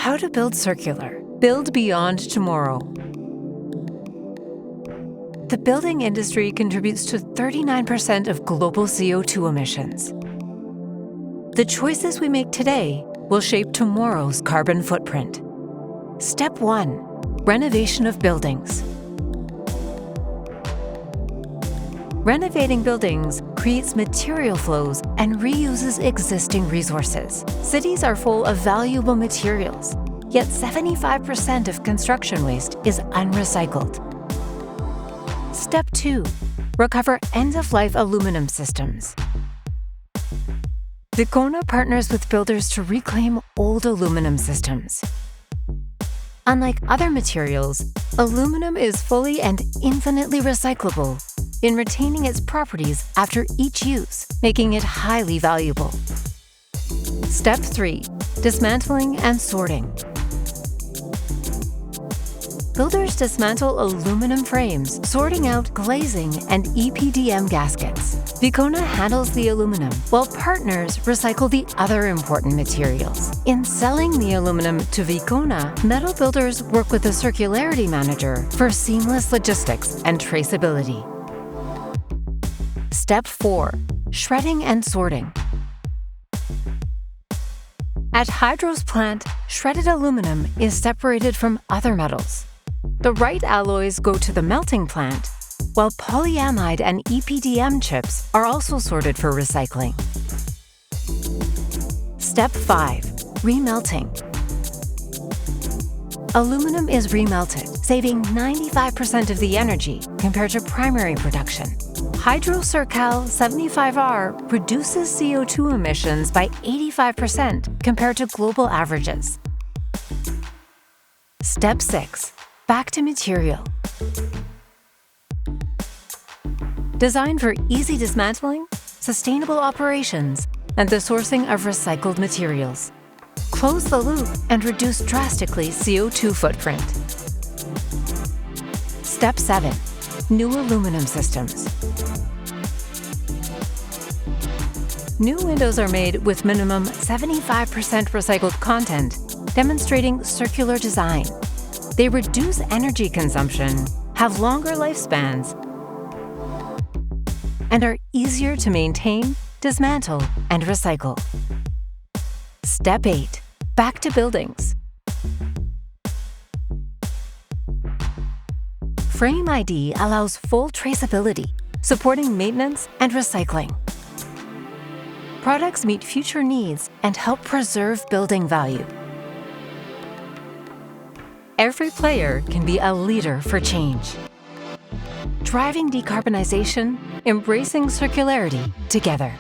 How to build circular. Build beyond tomorrow. The building industry contributes to 39% of global CO2 emissions. The choices we make today will shape tomorrow's carbon footprint. Step 1. Renovation of buildings. Renovating buildings creates material flows and reuses existing resources. Cities are full of valuable materials, yet 75% of construction waste is unrecycled. Step 2. Recover end-of-life aluminum systems. WICONA partners with builders to reclaim old aluminum systems. Unlike other materials, aluminum is fully and infinitely recyclable in retaining its properties after each use, making it highly valuable. Step 3. Dismantling and sorting. Builders dismantle aluminum frames, sorting out glazing and EPDM gaskets. WICONA handles the aluminum, while partners recycle the other important materials. In selling the aluminum to WICONA, metal builders work with a circularity manager for seamless logistics and traceability. Step 4. Shredding and sorting. At Hydro's plant, shredded aluminum is separated from other metals. The right alloys go to the melting plant, while polyamide and EPDM chips are also sorted for recycling. Step 5. Remelting. Aluminum is remelted, saving 95% of the energy compared to primary production. Hydro Circal 75R reduces CO2 emissions by 85% compared to global averages. Step 6. Back to material. Designed for easy dismantling, sustainable operations, and the sourcing of recycled materials. Close the loop and reduce drastically CO2 footprint. Step 7. New aluminum systems. New windows are made with minimum 75% recycled content, demonstrating circular design. They reduce energy consumption, have longer lifespans, and are easier to maintain, dismantle, and recycle. Step 8. Back to buildings. Frame ID allows full traceability, supporting maintenance and recycling. Products meet future needs and help preserve building value. Every player can be a leader for change. Driving decarbonization, embracing circularity together.